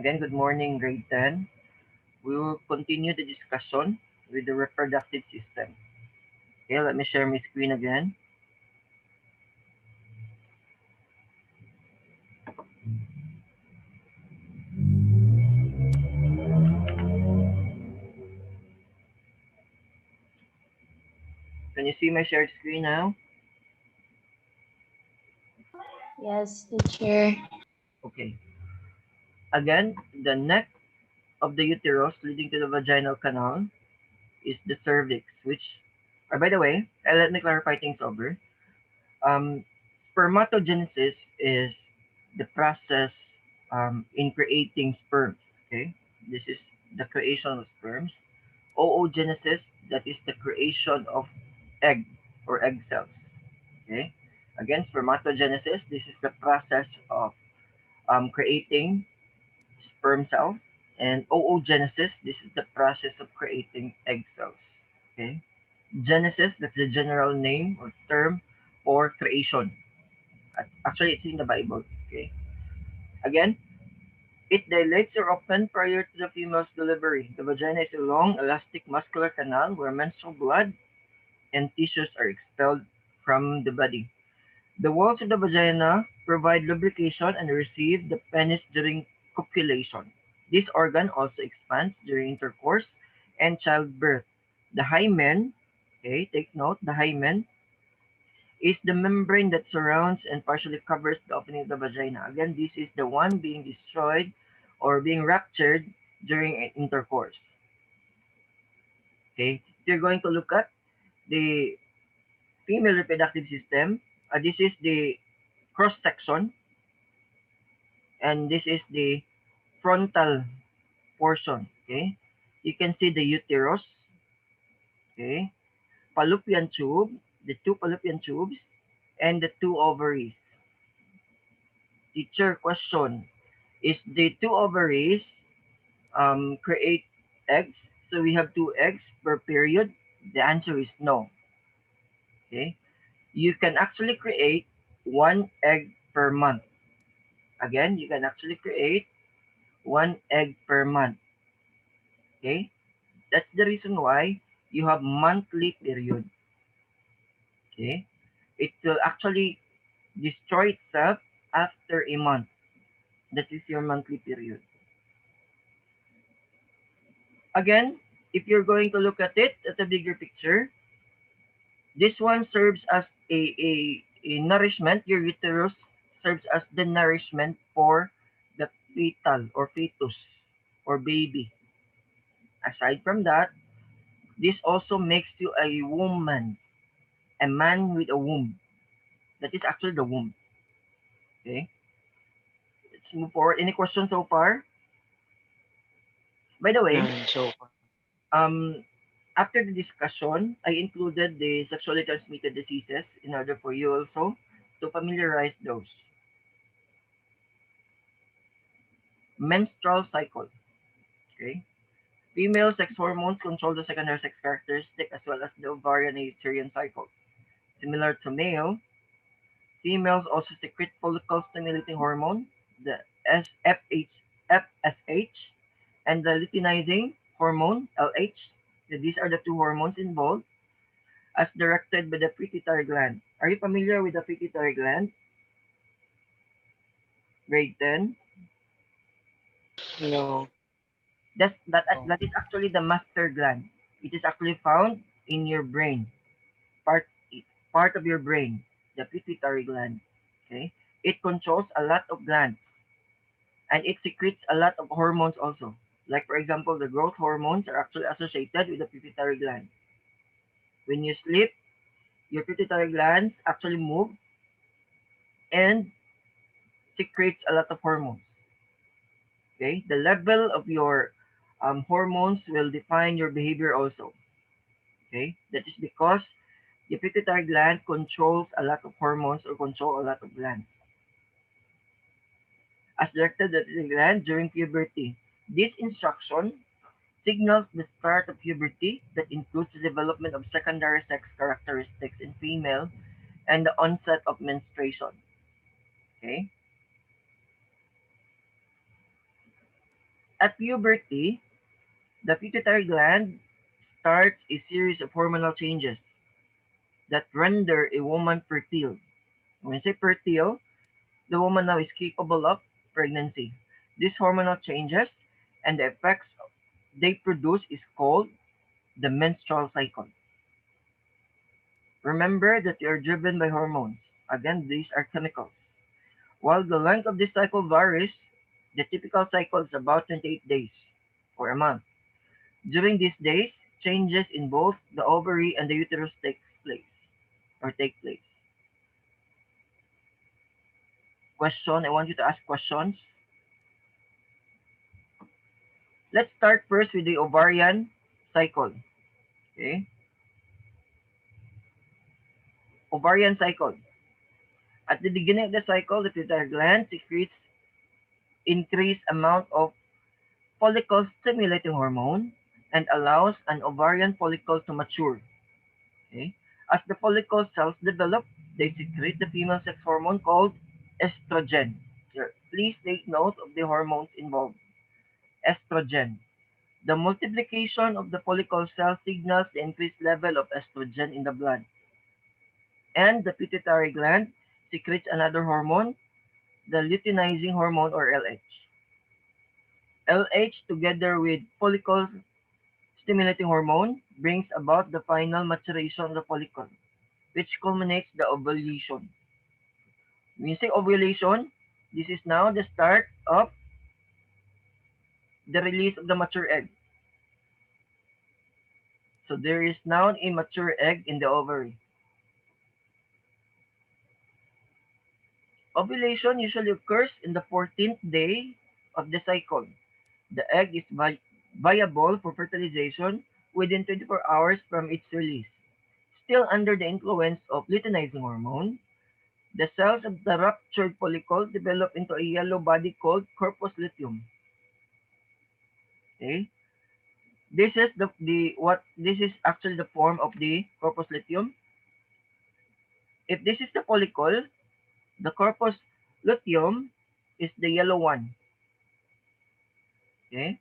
Again, good morning, grade 10. We will continue the discussion with the reproductive system. Okay, let me share my screen again. Can you see my shared screen now? Yes, teacher. Okay. Again, the neck of the uterus leading to the vaginal canal is the cervix, which, by the way, let me clarify things over. Um, Spermatogenesis is the process in creating sperms. Okay, this is the creation of sperms. Oogenesis, that is the creation of egg or egg cells. Okay, again, spermatogenesis, this is the process of creating sperm cells, and oogenesis, this is the process of creating egg cells. Okay, Genesis, that's the general name or term for creation. Actually, it's in the Bible. Okay, again, it dilates or opens prior to the female's delivery. The vagina is a long, elastic muscular canal where menstrual blood and tissues are expelled from the body. The walls of the vagina provide lubrication and receive the penis during copulation. This organ also expands during intercourse and childbirth. The hymen, okay, take note, the hymen is the membrane that surrounds and partially covers the opening of the vagina. Again, this is the one being destroyed or being ruptured during intercourse. Okay, if you're going to look at the female reproductive system, this is the cross section, and this is the frontal portion. Okay, you can see the uterus. Okay, fallopian tube, the two fallopian tubes, and the two ovaries. Teacher question: is the two ovaries create eggs? So we have two eggs per period. The answer is no. Okay, you can actually create one egg per month. Again, you can actually create one egg per month. Okay, that's the reason why you have monthly period. Okay, it will actually destroy itself after a month. That is your monthly period. Again, if you're going to look at it at a bigger picture, this one serves as a nourishment. Your uterus serves as the nourishment for the fetal or fetus or baby. Aside from that, this also makes you a woman, a man with a womb. That is actually the womb. Okay, let's move forward. Any questions so far? By the way, None so far. um, after the discussion, I included the sexually transmitted diseases in order for you also to familiarize those. Menstrual cycle. Okay. Female sex hormones control the secondary sex characteristic as well as the ovarian and uterine cycle. Similar to male, females also secrete follicle stimulating hormone, the FSH, and the luteinizing hormone, LH. So these are the two hormones involved as directed by the pituitary gland. Are you familiar with the pituitary gland? Grade 10. No. That is actually the master gland. It is actually found in your brain, part part of your brain, the pituitary gland. Okay, it controls a lot of glands and it secretes a lot of hormones also. Like for example, the growth hormones are actually associated with the pituitary gland. When you sleep, your pituitary glands actually move and secretes a lot of hormones. Okay, the level of your hormones will define your behavior also. Okay, that is because the pituitary gland controls a lot of hormones or control a lot of glands. As directed at the gland during puberty. This instruction signals the start of puberty that includes the development of secondary sex characteristics in female and the onset of menstruation. Okay? At puberty, the pituitary gland starts a series of hormonal changes that render a woman fertile. When I say fertile, the woman now is capable of pregnancy. These hormonal changes and the effects they produce is called the menstrual cycle. Remember that you are driven by hormones. Again, these are chemicals. While the length of this cycle varies, the typical cycle is about 28 days or a month. During these days, changes in both the ovary and the uterus take place. Question, I want you to ask questions. Let's start first with the ovarian cycle. Okay? Ovarian cycle. At the beginning of the cycle, the pituitary gland secretes increased amount of follicle stimulating hormone and allows an ovarian follicle to mature. Okay? As the follicle cells develop, they secrete the female sex hormone called estrogen. Here, please take note of the hormones involved. Estrogen. The multiplication of the follicle cell signals the increased level of estrogen in the blood. And the pituitary gland secretes another hormone, the luteinizing hormone or LH. LH together with follicle stimulating hormone brings about the final maturation of the follicle, which culminates the ovulation. When you say ovulation, this is now the start of the release of the mature egg. So there is now a mature egg in the ovary. Ovulation usually occurs in the 14th day of the cycle. The egg is viable for fertilization within 24 hours from its release. Still under the influence of luteinizing hormone, the cells of the ruptured follicle develop into a yellow body called corpus luteum. Okay? This is actually the form of the corpus luteum. If this is the follicle, the corpus luteum is the yellow one. Okay?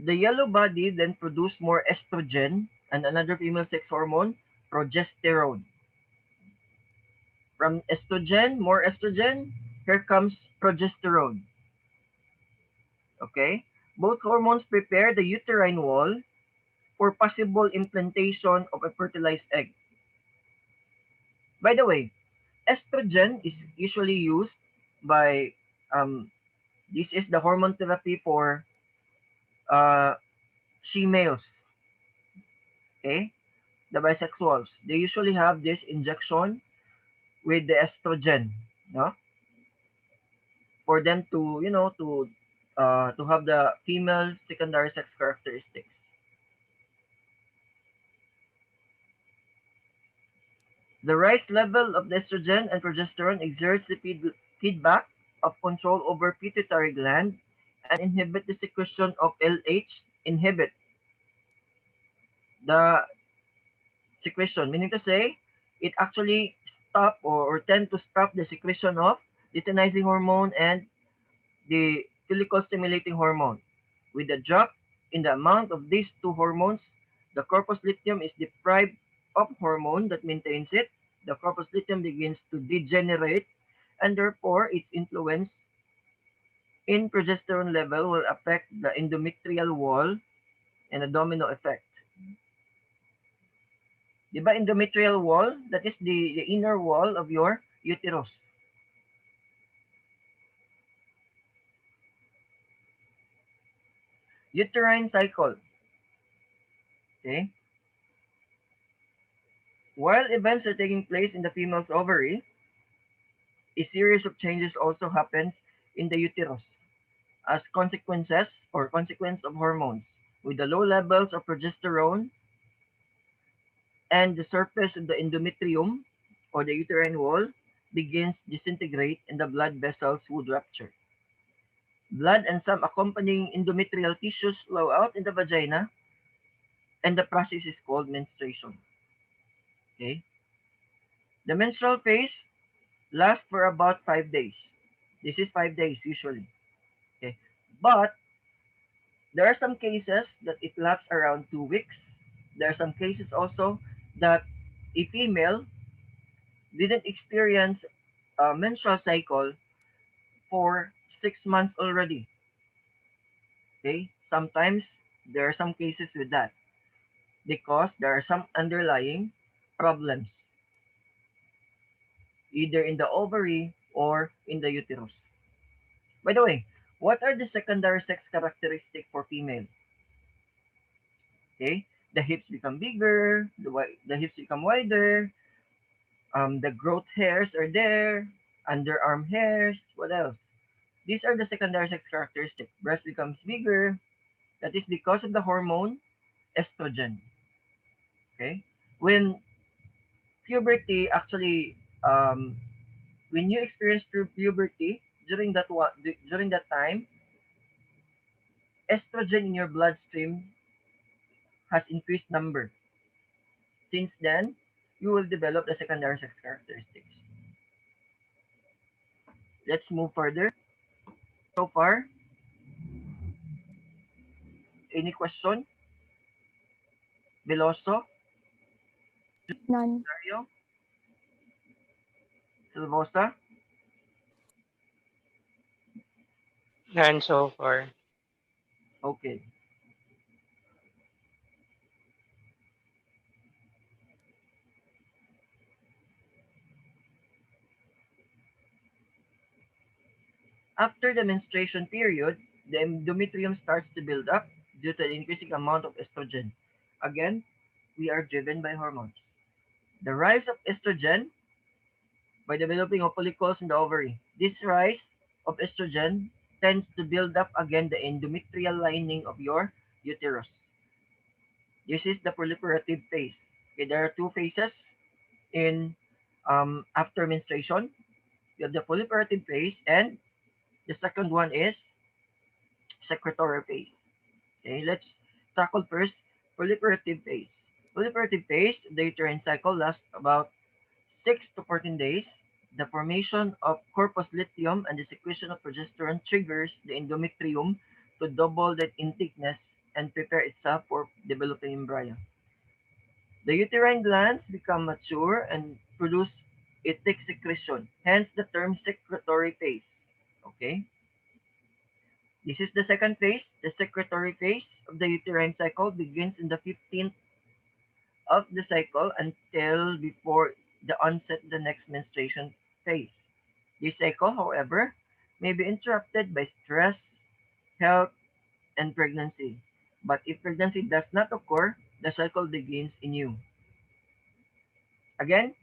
The yellow body then produces more estrogen and another female sex hormone, progesterone. From estrogen, more estrogen, here comes progesterone. Okay? Both hormones prepare the uterine wall for possible implantation of a fertilized egg. By the way, estrogen is usually used by this is the hormone therapy for uh, females, okay, the bisexuals. They usually have this injection with the estrogen, no, for them to to have the female secondary sex characteristics. The right level of the estrogen and progesterone exerts the feedback of control over pituitary gland and inhibit the secretion of LH, inhibit the secretion, meaning to say it actually stop or tend to stop the secretion of luteinizing hormone and the follicle stimulating hormone. With a drop in the amount of these two hormones, the corpus luteum is deprived of hormone that maintains it. The corpus luteum begins to degenerate, and therefore its influence in progesterone level will affect the endometrial wall and a domino effect. Di ba endometrial wall? That is the inner wall of your uterus. Uterine cycle. Okay? While events are taking place in the female's ovary, a series of changes also happens in the uterus as consequence of hormones. With the low levels of progesterone and the surface of the endometrium or the uterine wall begins disintegrate and the blood vessels would rupture. Blood and some accompanying endometrial tissues flow out in the vagina and the process is called menstruation. Okay? The menstrual phase lasts for about 5 days. This is 5 days usually. Okay, but there are some cases that it lasts around 2 weeks. There are some cases also that a female didn't experience a menstrual cycle for 6 months already. Okay, sometimes there are some cases with that because there are some underlying problems either in the ovary or in the uterus. By the way, what are the secondary sex characteristics for female? Okay, the hips become bigger, the hips become wider, the growth hairs are there, underarm hairs, what else? These are the secondary sex characteristics. Breast becomes bigger. That is because of the hormone estrogen. Okay, when puberty actually, when you experience puberty during that time, estrogen in your bloodstream has increased number. Since then, you will develop the secondary sex characteristics. Let's move further. So far, any question? Veloso, None. Dario, Silvosa? None so far. Okay. After the menstruation period, the endometrium starts to build up due to the increasing amount of estrogen. Again, we are driven by hormones. The rise of estrogen by developing of follicles in the ovary. This rise of estrogen tends to build up again the endometrial lining of your uterus. This is the proliferative phase. Okay, there are two phases in after menstruation. You have the proliferative phase, and the second one is secretory phase. Okay, let's tackle first proliferative phase. Proliferative phase, the uterine cycle lasts about 6 to 14 days. The formation of corpus luteum and the secretion of progesterone triggers the endometrium to double that in thickness and prepare itself for developing embryo. The uterine glands become mature and produce a thick secretion, hence the term secretory phase. Okay, this is the second phase. The secretory phase of the uterine cycle begins in the 15th of the cycle until before the onset of the next menstruation phase. This cycle, however, may be interrupted by stress, health, and pregnancy. But if pregnancy does not occur, the cycle begins anew. Again,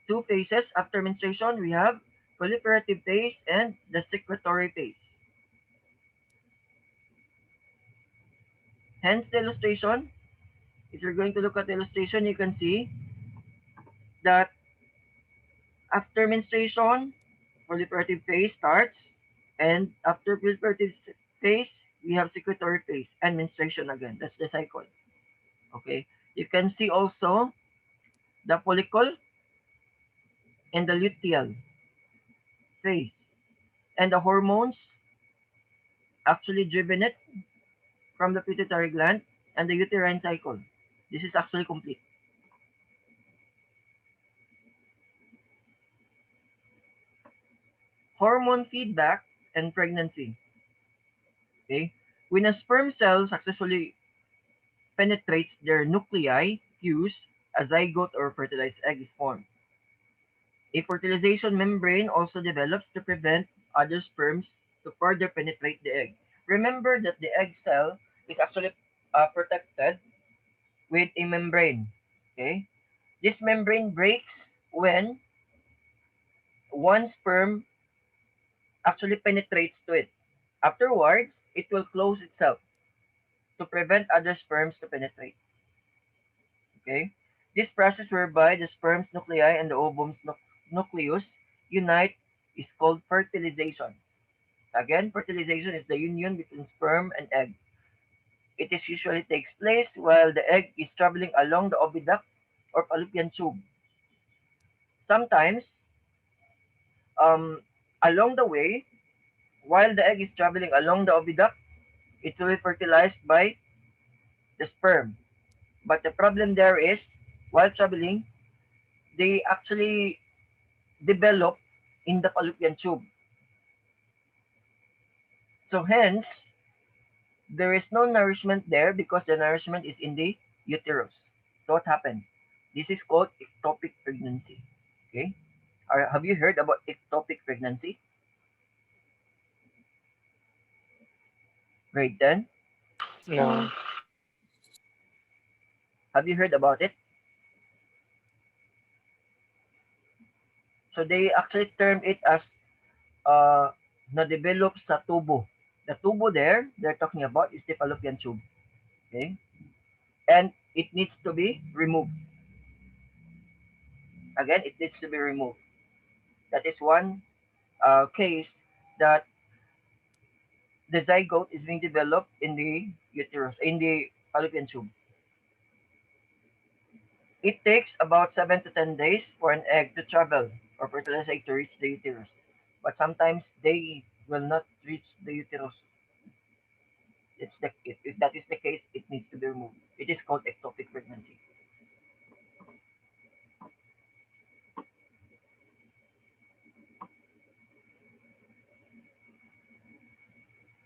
two phases after menstruation, we have proliferative phase and the secretory phase. Hence the illustration, if you're going to look at the illustration, you can see that after menstruation, proliferative phase starts, and after proliferative phase, we have secretory phase and menstruation again. That's the cycle. Okay. You can see also the follicle and the luteal phase, and the hormones actually driven it from the pituitary gland and the uterine cycle. This is actually complete. Hormone feedback and pregnancy. Okay. When a sperm cell successfully penetrates their nuclei, fuse, a zygote or fertilized egg is formed. A fertilization membrane also develops to prevent other sperms to further penetrate the egg. Remember that the egg cell is actually protected with a membrane. Okay, this membrane breaks when one sperm actually penetrates to it. Afterwards, it will close itself to prevent other sperms to penetrate. Okay, this process whereby the sperm's nuclei and the ovum's nucleus unite is called fertilization. Again, fertilization is the union between sperm and egg. It is usually takes place while the egg is traveling along the oviduct or fallopian tube. Sometimes Um, Along the way, while the egg is traveling along the oviduct, it will be fertilized by the sperm. But the problem there is, while traveling, they actually develop in the fallopian tube. So hence, there is no nourishment there because the nourishment is in the uterus. So what happened? This is called ectopic pregnancy. Okay? Have you heard about ectopic pregnancy? Grade 10? No. Have you heard about it? So they actually term it as na-develop sa tubo. The tubo there they're talking about is the fallopian tube. Okay? And it needs to be removed. Again, it needs to be removed. That is one case that the zygote is being developed in the uterus, in the fallopian tube. It takes about 7 to 10 days for an egg to travel or fertilized egg to reach the uterus. But sometimes they will not reach the uterus. If that is the case, it needs to be removed. It is called ectopic pregnancy.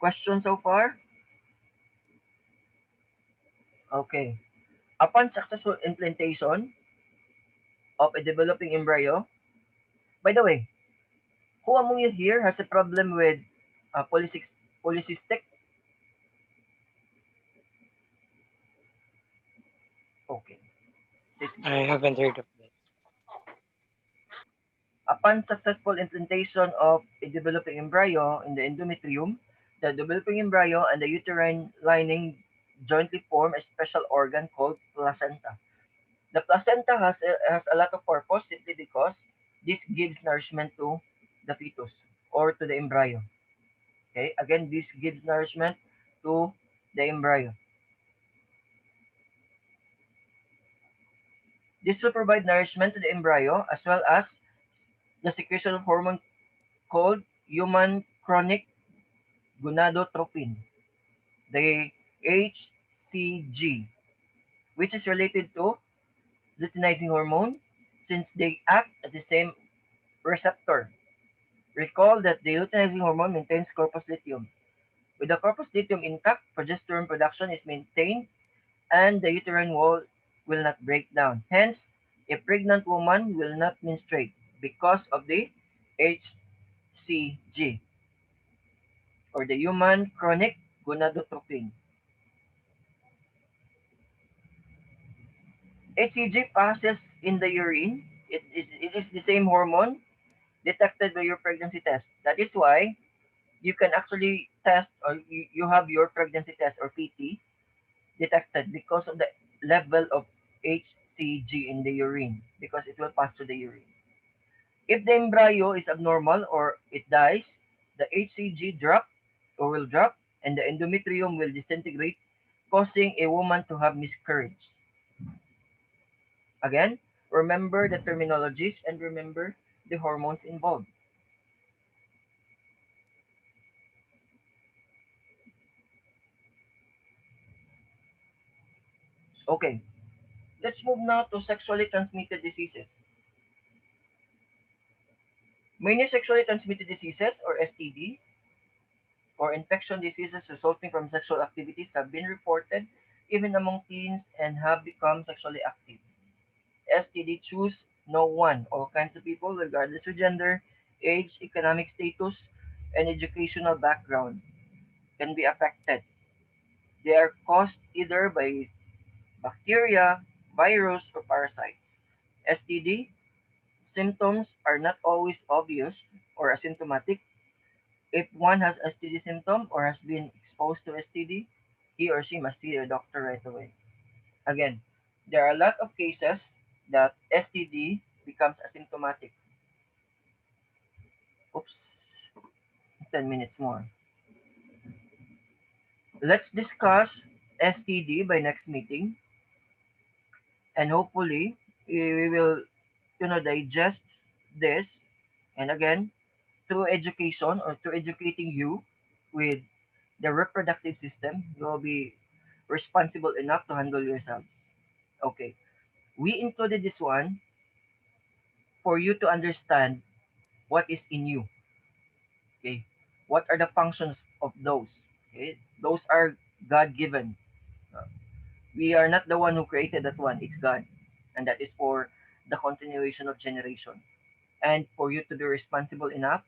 Question so far? Okay. Upon successful implantation of a developing embryo, by the way, who among you here has a problem with polycystic? Okay. This is I good. haven't heard of it. Upon successful implantation of a developing embryo in the endometrium, the developing embryo and the uterine lining jointly form a special organ called placenta. The placenta has a lot of purpose simply because this gives nourishment to the fetus or to the embryo. Okay, again, this gives nourishment to the embryo. This will provide nourishment to the embryo as well as the secretion of hormone called human chronic gonadotropin, the HCG, which is related to luteinizing hormone since they act at the same receptor. Recall that the luteinizing hormone maintains corpus luteum. With the corpus luteum intact, progesterone production is maintained and the uterine wall will not break down. Hence, a pregnant woman will not menstruate because of the HCG or the human chronic gonadotropin. HCG passes in the urine. It is the same hormone detected by your pregnancy test. That is why you can actually test or you have your pregnancy test or PT detected because of the level of HCG in the urine because it will pass through the urine. If the embryo is abnormal or it dies, the HCG drop or will drop and the endometrium will disintegrate, causing a woman to have miscarriage. Again, remember the terminologies and remember the hormones involved. Okay, let's move now to sexually transmitted diseases. Many sexually transmitted diseases or STD or infection diseases resulting from sexual activities have been reported even among teens and have become sexually active. STD choose no one. All kinds of people, regardless of gender, age, economic status, and educational background, can be affected. They are caused either by bacteria, virus, or parasites. STD symptoms are not always obvious or asymptomatic. If one has STD symptom or has been exposed to STD, he or she must see a doctor right away. Again, there are a lot of cases that STD becomes asymptomatic. Oops, 10 minutes more. Let's discuss STD by next meeting and hopefully we will digest this and again through education or through educating you with the reproductive system, you will be responsible enough to handle yourself. Okay. We included this one for you to understand what is in you. Okay. What are the functions of those? Okay. Those are God given. We are not the one who created that one. It's God. And that is for the continuation of generation. And for you to be responsible enough,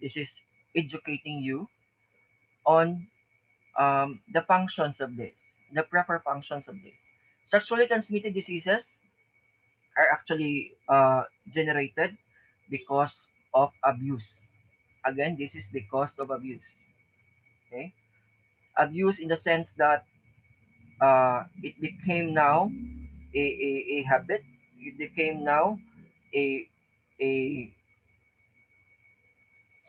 this is educating you on the functions of this, the proper functions of this. Sexually transmitted diseases are actually generated because of abuse. Again, this is because of abuse. Okay, abuse in the sense that it became now a habit. It became now a a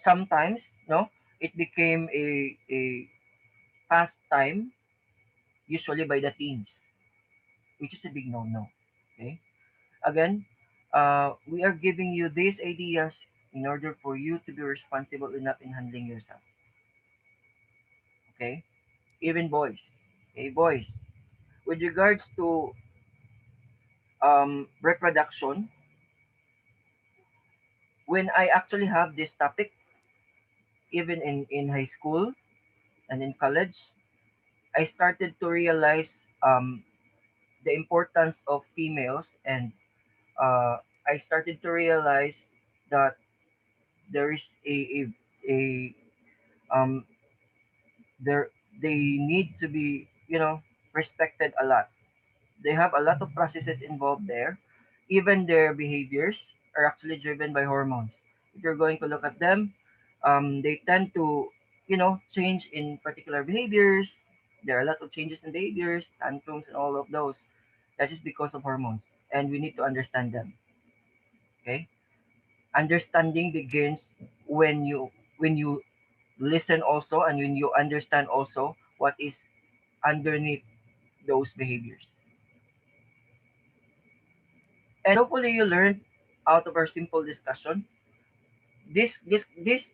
sometimes no. It became a pastime, usually by the teens, which is a big no-no. Okay. Again, we are giving you these ideas in order for you to be responsible enough in handling yourself. Okay? Even boys. Okay, boys. With regards to reproduction, when I actually have this topic, even in high school and in college, I started to realize um, the importance of females, and I started to realize that there is a um, there they need to be respected a lot. They have a lot of processes involved there. Even their behaviors are actually driven by hormones. If you're going to look at them, they tend to change in particular behaviors. There are a lot of changes in behaviors, tantrums, and all of those. That is because of hormones, and we need to understand them. Okay, understanding begins when you listen also, and when you understand also what is underneath those behaviors. And hopefully you learned out of our simple discussion. This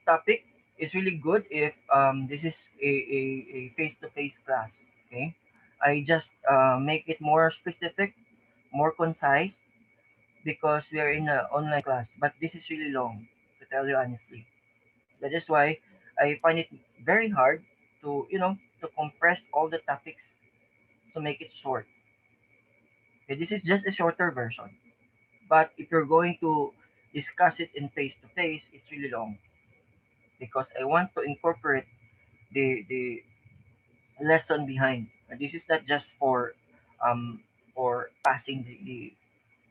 topic is really good if this is a face-to-face class. Okay, I just make it more specific, more concise, because we are in an online class. But this is really long, to tell you honestly. That is why I find it very hard to to compress all the topics to make it short. Okay, this is just a shorter version. But if you're going to discuss it in face to face, it's really long because I want to incorporate the lesson behind. And this is not just for passing the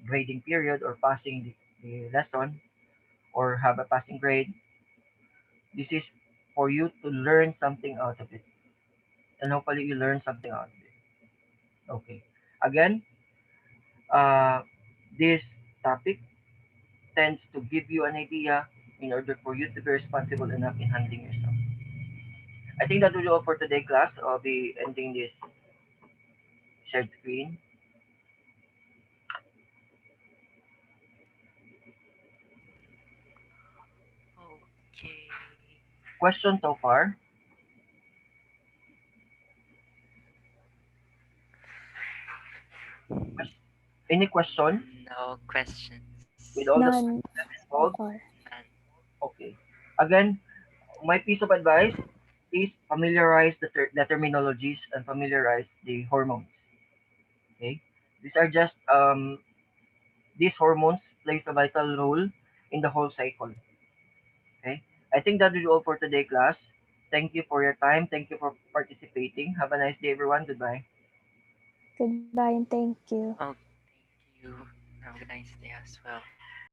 grading period or passing the lesson or have a passing grade. This is for you to learn something out of it. And hopefully you learn something out of it. Okay. Again, uh, this topic tends to give you an idea in order for you to be responsible enough in handling yourself. I think that will be all for today, class. I'll be ending this shared screen. Okay. Question so far? Any question No questions. with all the None process so involved? far. None. Okay. Again, my piece of advice is familiarize the terminologies and familiarize the hormones. Okay. These are just these hormones plays a vital role in the whole cycle. Okay. I think that will be all for today, class. Thank you for your time. Thank you for participating. Have a nice day, everyone. Goodbye. Goodbye and thank you. Oh, thank you. Have a nice day as well.